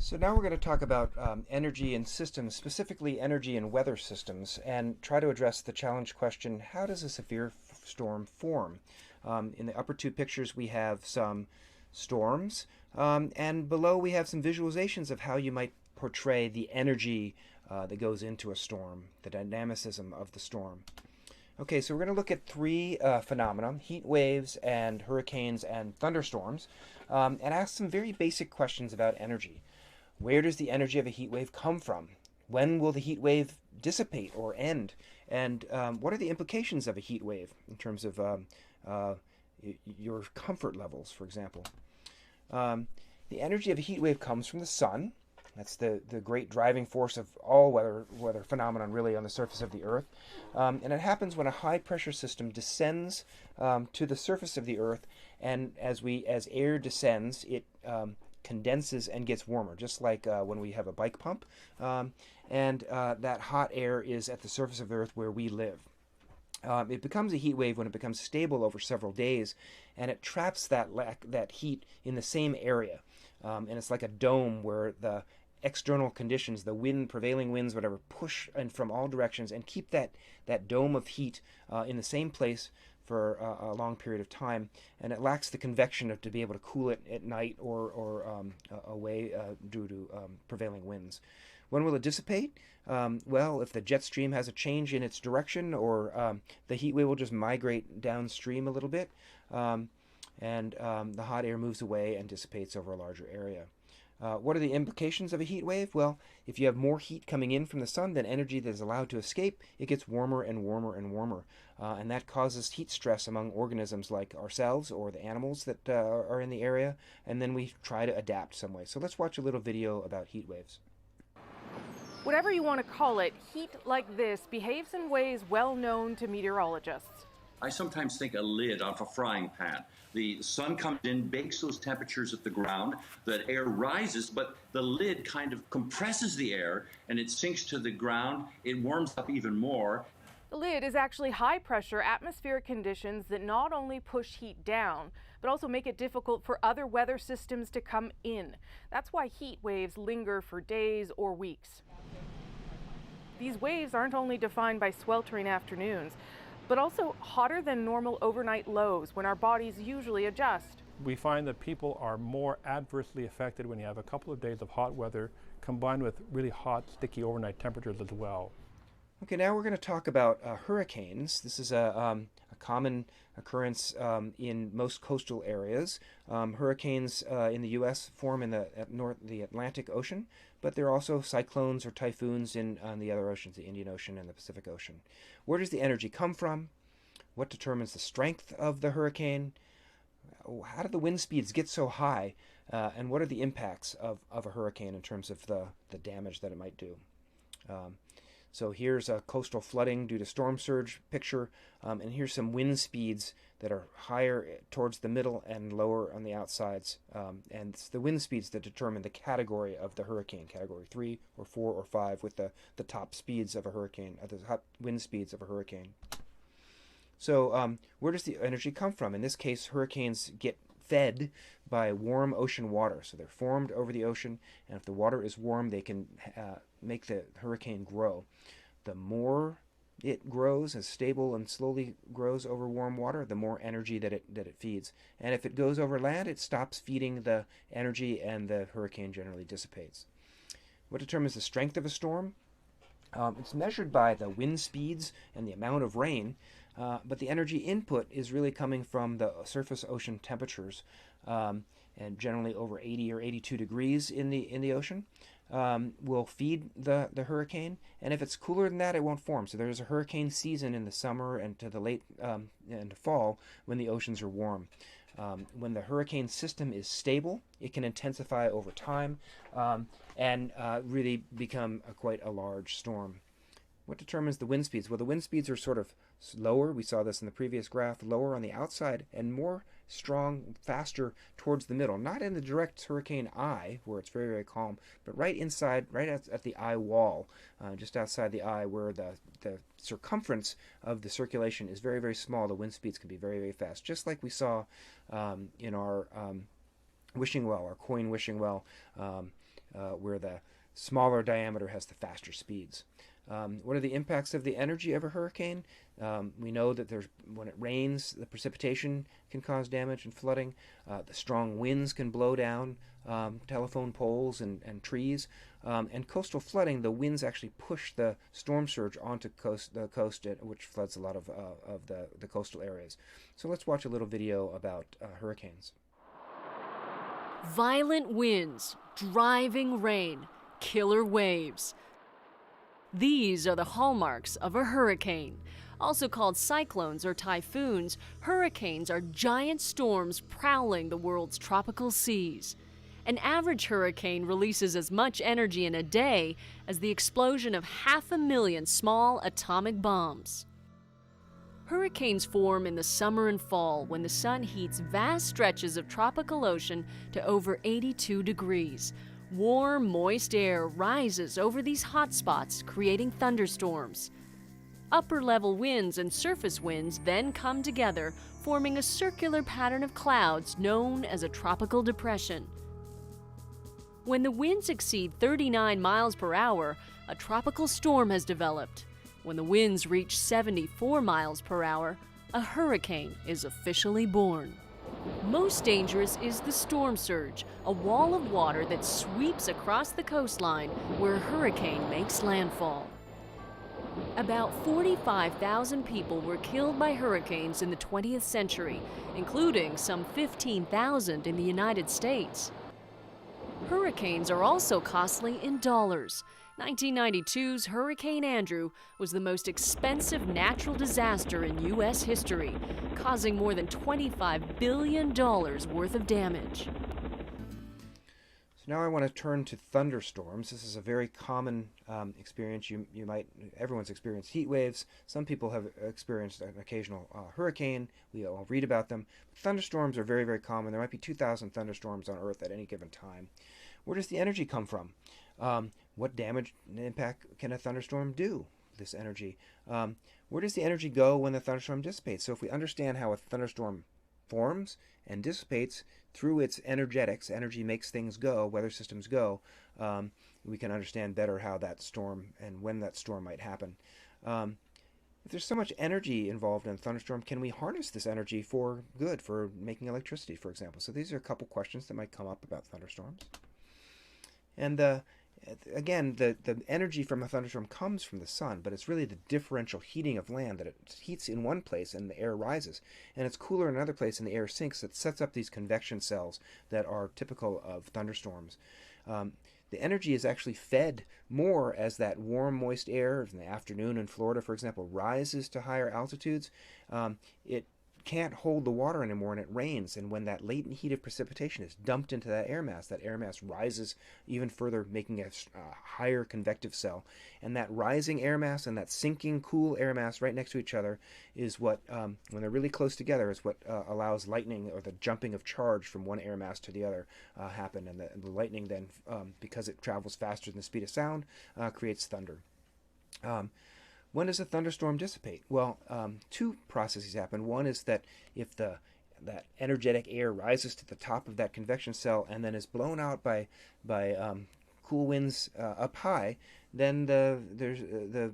So now we're going to talk about energy and systems, specifically energy and weather systems, and try to address the challenge question, how does a severe storm form? In the upper two pictures, we have some storms, and below we have some visualizations of how you might portray the energy that goes into a storm, the dynamicism of the storm. Okay, so we're going to look at three phenomena, heat waves and hurricanes and thunderstorms, and ask some very basic questions about energy. Where does the energy of a heat wave come from? When will the heat wave dissipate or end? And what are the implications of a heat wave in terms of uh, your comfort levels, for example? The energy of a heat wave comes from the sun. That's the great driving force of all weather phenomenon really on the surface of the Earth. And it happens when a high pressure system descends to the surface of the Earth, and as air descends, it condenses and gets warmer, just like when we have a bike pump. And that hot air is at the surface of the Earth where we live. It becomes a heat wave when it becomes stable over several days, and it traps that heat in the same area. And it's like a dome where the external conditions, the wind, prevailing winds, whatever, push in from all directions and keep that dome of heat in the same place for a long period of time, and it lacks the convection to be able to cool it at night or away due to prevailing winds. When will it dissipate? Well, if the jet stream has a change in its direction, or the heat wave will just migrate downstream a little bit, and the hot air moves away and dissipates over a larger area. What are the implications of a heat wave? Well, if you have more heat coming in from the sun than energy that is allowed to escape, it gets warmer and warmer and warmer. And that causes heat stress among organisms like ourselves or the animals that are in the area, and then we try to adapt some way. So let's watch a little video about heat waves. Whatever you want to call it, heat like this behaves in ways well known to meteorologists. I sometimes think a lid off a frying pan. The sun comes in, bakes those temperatures at the ground, the air rises, but the lid kind of compresses the air and it sinks to the ground. It warms up even more. The lid is actually high pressure atmospheric conditions that not only push heat down, but also make it difficult for other weather systems to come in. That's why heat waves linger for days or weeks. These waves aren't only defined by sweltering afternoons, but also hotter than normal overnight lows when our bodies usually adjust. We find that people are more adversely affected when you have a couple of days of hot weather combined with really hot, sticky overnight temperatures as well. Okay, now we're going to talk about hurricanes. This is a common occurrence in most coastal areas. Hurricanes in the U.S. form in the Atlantic Ocean, but there are also cyclones or typhoons on the other oceans, the Indian Ocean and the Pacific Ocean. Where does the energy come from? What determines the strength of the hurricane? How do the wind speeds get so high? And what are the impacts of a hurricane in terms of the damage that it might do? So here's a coastal flooding due to storm surge picture, and here's some wind speeds that are higher towards the middle and lower on the outsides. And it's the wind speeds that determine the category of the hurricane, category 3 or 4 or 5, with the top speeds of a hurricane, the top wind speeds of a hurricane. So where does the energy come from? In this case, hurricanes get fed by warm ocean water. So they're formed over the ocean, and if the water is warm, they can make the hurricane grow. The more it grows, as stable and slowly grows over warm water, the more energy that it feeds. And if it goes over land, it stops feeding the energy and the hurricane generally dissipates. What determines the strength of a storm? It's measured by the wind speeds and the amount of rain, but the energy input is really coming from the surface ocean temperatures, and generally over 80 or 82 degrees in the ocean will feed the hurricane, and if it's cooler than that, it won't form. So there's a hurricane season in the summer and to the late and fall when the oceans are warm. When the hurricane system is stable, it can intensify over time and really become quite a large storm. What determines the wind speeds? Well, the wind speeds are sort of lower. We saw this in the previous graph, lower on the outside and more strong, faster towards the middle. Not in the direct hurricane eye, where it's very, very calm, but right inside, right at the eye wall, just outside the eye, where the circumference of the circulation is very, very small. The wind speeds can be very, very fast, just like we saw in our wishing well, our coin wishing well, where the smaller diameter has the faster speeds. What are the impacts of the energy of a hurricane? We know that when it rains, the precipitation can cause damage and flooding. The strong winds can blow down telephone poles and trees. And coastal flooding, the winds actually push the storm surge onto the coast, which floods a lot of the coastal areas. So let's watch a little video about hurricanes. Violent winds, driving rain, killer waves. These are the hallmarks of a hurricane. Also called cyclones or typhoons, hurricanes are giant storms prowling the world's tropical seas. An average hurricane releases as much energy in a day as the explosion of 500,000 small atomic bombs. Hurricanes form in the summer and fall when the sun heats vast stretches of tropical ocean to over 82 degrees. Warm, moist air rises over these hot spots, creating thunderstorms. Upper-level winds and surface winds then come together, forming a circular pattern of clouds known as a tropical depression. When the winds exceed 39 miles per hour, a tropical storm has developed. When the winds reach 74 miles per hour, a hurricane is officially born. Most dangerous is the storm surge, a wall of water that sweeps across the coastline where a hurricane makes landfall. About 45,000 people were killed by hurricanes in the 20th century, including some 15,000 in the United States. Hurricanes are also costly in dollars. 1992's Hurricane Andrew was the most expensive natural disaster in U.S. history, causing more than $25 billion worth of damage. So now I want to turn to thunderstorms. This is a very common experience. Everyone's experienced heat waves. Some people have experienced an occasional hurricane. We all read about them. Thunderstorms are very, very common. There might be 2,000 thunderstorms on Earth at any given time. Where does the energy come from? What damage and impact can a thunderstorm do, this energy? Where does the energy go when the thunderstorm dissipates? So if we understand how a thunderstorm forms and dissipates through its energetics, energy makes things go, weather systems go, we can understand better how that storm and when that storm might happen. If there's so much energy involved in a thunderstorm, can we harness this energy for good, for making electricity, for example? So these are a couple questions that might come up about thunderstorms. And again, the energy from a thunderstorm comes from the sun, but it's really the differential heating of land, that it heats in one place and the air rises, and it's cooler in another place and the air sinks, that sets up these convection cells that are typical of thunderstorms. The energy is actually fed more as that warm, moist air in the afternoon in Florida, for example, rises to higher altitudes. It can't hold the water anymore and it rains, and when that latent heat of precipitation is dumped into that air mass rises even further, making a higher convective cell, and that rising air mass and that sinking cool air mass right next to each other is what, when they're really close together, is what allows lightning, or the jumping of charge from one air mass to the other, happen, and the lightning then, because it travels faster than the speed of sound, creates thunder. When does a thunderstorm dissipate? Well, two processes happen. One is that if that energetic air rises to the top of that convection cell and then is blown out by cool winds up high, then the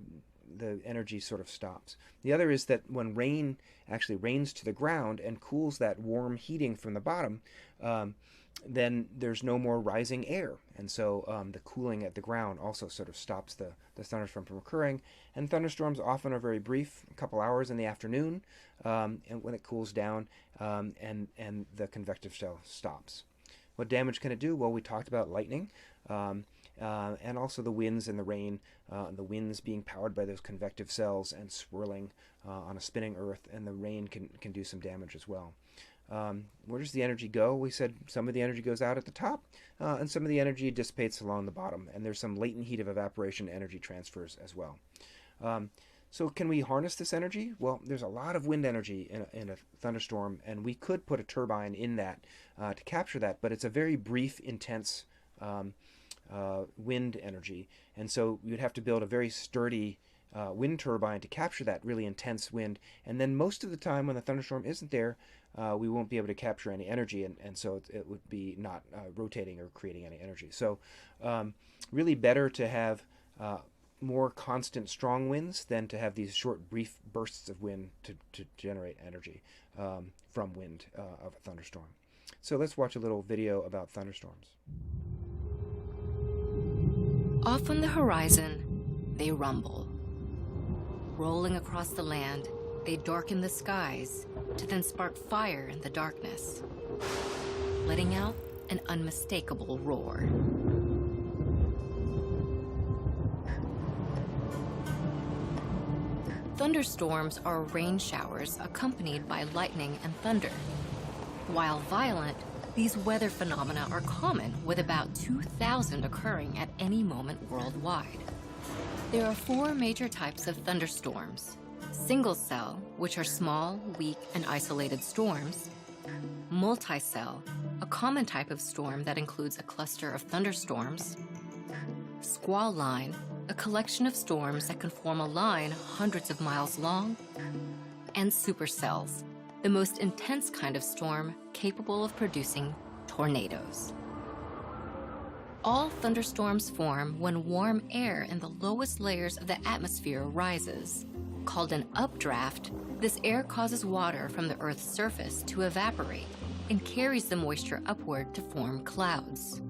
energy sort of stops. The other is that when rain actually rains to the ground and cools that warm heating from the bottom, then there's no more rising air, and so the cooling at the ground also sort of stops the thunderstorm from occurring. And thunderstorms often are very brief, a couple hours in the afternoon, and when it cools down, and the convective cell stops. What damage can it do? Well, we talked about lightning, and also the winds and the rain, the winds being powered by those convective cells and swirling on a spinning Earth, and the rain can do some damage as well. Where does the energy go? We said some of the energy goes out at the top, and some of the energy dissipates along the bottom, and there's some latent heat of evaporation energy transfers as well. So can we harness this energy? Well, there's a lot of wind energy in a thunderstorm, and we could put a turbine in that to capture that, but it's a very brief, intense wind energy, and so you'd have to build a very sturdy wind turbine to capture that really intense wind. And then most of the time when the thunderstorm isn't there, we won't be able to capture any energy, and so it would be not rotating or creating any energy. So really better to have more constant strong winds than to have these short brief bursts of wind to generate energy from wind of a thunderstorm. So let's watch a little video about thunderstorms. Off on the horizon, they rumble. Rolling across the land, they darken the skies to then spark fire in the darkness, letting out an unmistakable roar. Thunderstorms are rain showers accompanied by lightning and thunder. While violent, these weather phenomena are common, with about 2,000 occurring at any moment worldwide. There are 4 major types of thunderstorms: single cell, which are small, weak, and isolated storms; multi-cell, a common type of storm that includes a cluster of thunderstorms; squall line, a collection of storms that can form a line hundreds of miles long; and supercells, the most intense kind of storm capable of producing tornadoes. All thunderstorms form when warm air in the lowest layers of the atmosphere rises. Called an updraft, this air causes water from the Earth's surface to evaporate and carries the moisture upward to form clouds.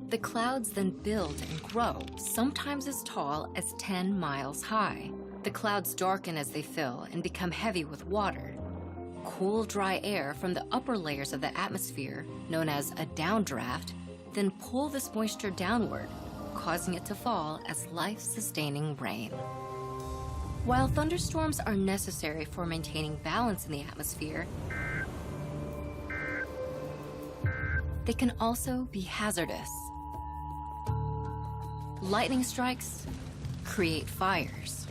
The clouds then build and grow, sometimes as tall as 10 miles high. The clouds darken as they fill and become heavy with water. Cool, dry air from the upper layers of the atmosphere, known as a downdraft, then pull this moisture downward, causing it to fall as life-sustaining rain. While thunderstorms are necessary for maintaining balance in the atmosphere, they can also be hazardous. Lightning strikes create fires.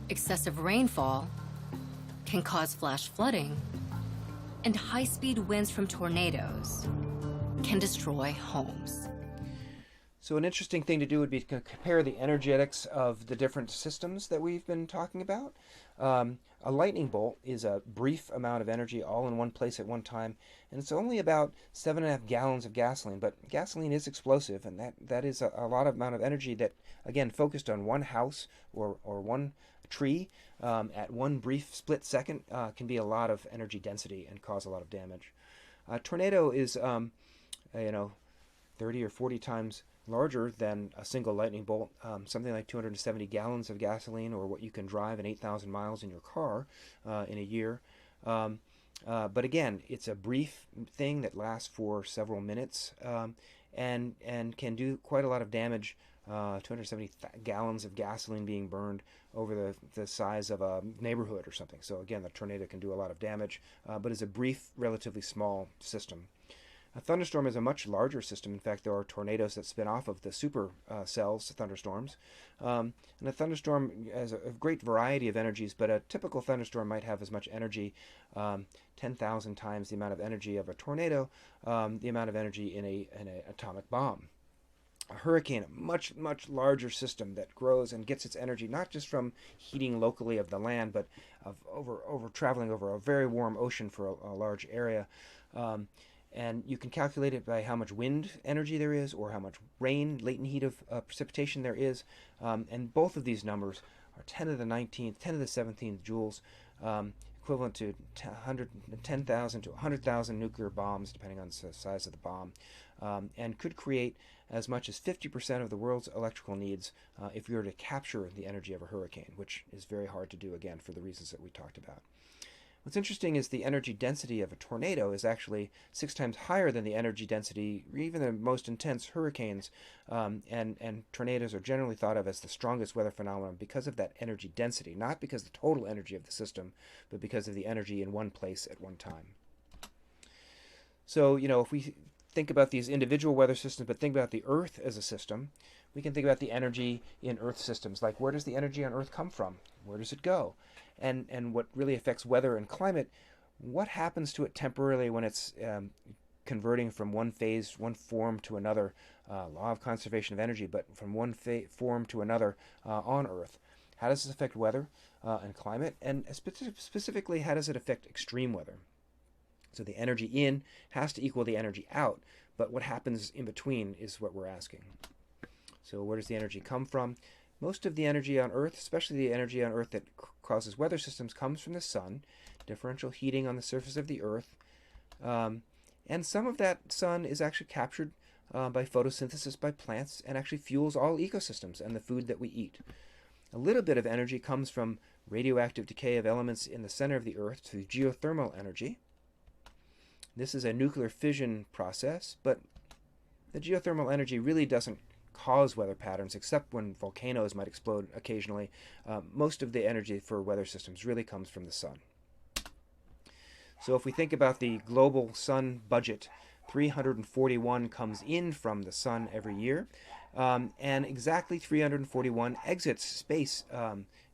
Excessive rainfall can cause flash flooding, and high-speed winds from tornadoes can destroy homes. So an interesting thing to do would be to compare the energetics of the different systems that we've been talking about. A lightning bolt is a brief amount of energy all in one place at one time, and it's only about 7.5 gallons of gasoline. But gasoline is explosive, and that is a lot of amount of energy that, again, focused on one house or one tree at one brief split second can be a lot of energy density and cause a lot of damage. A tornado is 30 or 40 times larger than a single lightning bolt, something like 270 gallons of gasoline, or what you can drive in 8,000 miles in your car in a year. But again, it's a brief thing that lasts for several minutes and can do quite a lot of damage. 270 gallons of gasoline being burned over the size of a neighborhood or something. So again, the tornado can do a lot of damage, but is a brief, relatively small system. A thunderstorm is a much larger system. In fact, there are tornadoes that spin off of the super cells, thunderstorms. And a thunderstorm has a great variety of energies, but a typical thunderstorm might have as much energy, 10,000 times the amount of energy of a tornado, the amount of energy in an atomic bomb. A hurricane, a much, much larger system that grows and gets its energy not just from heating locally of the land, but of over traveling over a very warm ocean for a large area. And you can calculate it by how much wind energy there is, or how much rain, latent heat of precipitation there is. And both of these numbers are 10 to the 19th, 10 to the 17th joules, equivalent to 10,000 to 100,000 nuclear bombs, depending on the size of the bomb, and could create as much as 50% of the world's electrical needs if we were to capture the energy of a hurricane, which is very hard to do, again, for the reasons that we talked about. What's interesting is the energy density of a tornado is actually 6 times higher than the energy density, even the most intense hurricanes, and tornadoes are generally thought of as the strongest weather phenomenon because of that energy density, not because of the total energy of the system, but because of the energy in one place at one time. So, if we think about these individual weather systems, but think about the Earth as a system, we can think about the energy in Earth systems, like where does the energy on Earth come from? Where does it go? And what really affects weather and climate, what happens to it temporarily when it's converting from one phase, one form to another, law of conservation of energy, but from one form to another on Earth. How does this affect weather and climate? And specifically, how does it affect extreme weather? So the energy in has to equal the energy out, but what happens in between is what we're asking. So where does the energy come from? Most of the energy on Earth, especially the energy on Earth that causes weather systems, comes from the sun, differential heating on the surface of the Earth. And some of that sun is actually captured by photosynthesis by plants and actually fuels all ecosystems and the food that we eat. A little bit of energy comes from radioactive decay of elements in the center of the Earth through geothermal energy. This is a nuclear fission process, but the geothermal energy really doesn't cause weather patterns, except when volcanoes might explode occasionally. Most of the energy for weather systems really comes from the sun. So if we think about the global sun budget, 341 comes in from the sun every year, and exactly 341 exits space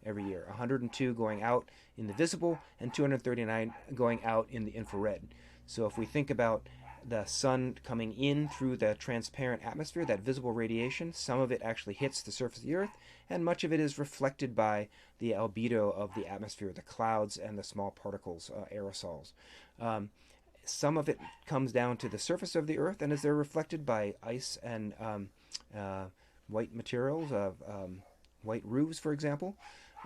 every year, 102 going out in the visible and 239 going out in the infrared. So if we think about the sun coming in through the transparent atmosphere, that visible radiation, some of it actually hits the surface of the Earth, and much of it is reflected by the albedo of the atmosphere, the clouds and the small particles, aerosols. Some of it comes down to the surface of the Earth and is there reflected by ice and white materials, white roofs, for example.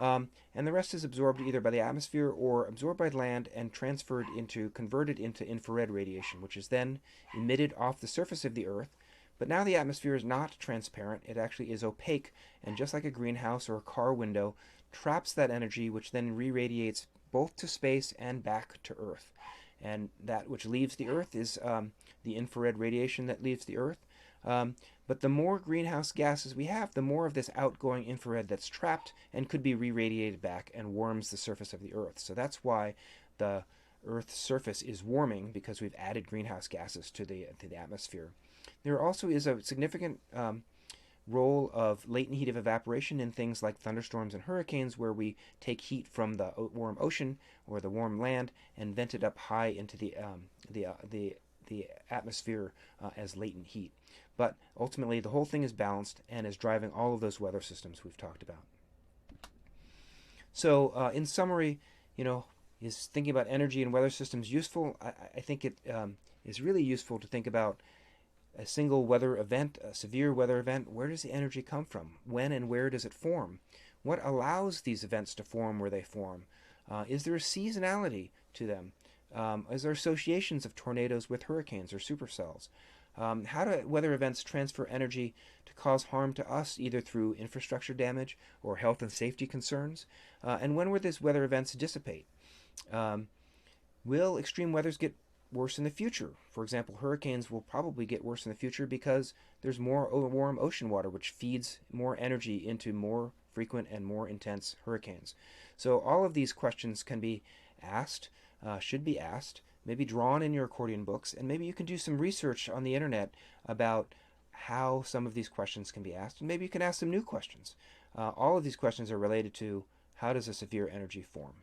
And the rest is absorbed either by the atmosphere or absorbed by land and converted into infrared radiation, which is then emitted off the surface of the Earth. But now the atmosphere is not transparent, it actually is opaque, and just like a greenhouse or a car window, traps that energy, which then re-radiates both to space and back to Earth. And that which leaves the Earth is the infrared radiation that leaves the Earth. But the more greenhouse gases we have, the more of this outgoing infrared that's trapped and could be re-radiated back and warms the surface of the Earth. So that's why the Earth's surface is warming, because we've added greenhouse gases to the atmosphere. There also is a significant role of latent heat of evaporation in things like thunderstorms and hurricanes, where we take heat from the warm ocean or the warm land and vent it up high into the atmosphere as latent heat. But ultimately, the whole thing is balanced and is driving all of those weather systems we've talked about. So, in summary, is thinking about energy and weather systems useful? I think it is really useful to think about a single weather event, a severe weather event. Where does the energy come from? When and where does it form? What allows these events to form where they form? Is there a seasonality to them? Is there associations of tornadoes with hurricanes or supercells? How do weather events transfer energy to cause harm to us, either through infrastructure damage or health and safety concerns? And when will these weather events dissipate? Will extreme weathers get worse in the future? For example, hurricanes will probably get worse in the future because there's more warm ocean water, which feeds more energy into more frequent and more intense hurricanes. So all of these questions can be asked, should be asked, maybe drawn in your accordion books, and maybe you can do some research on the internet about how some of these questions can be asked, and maybe you can ask some new questions. All of these questions are related to how does a severe energy form?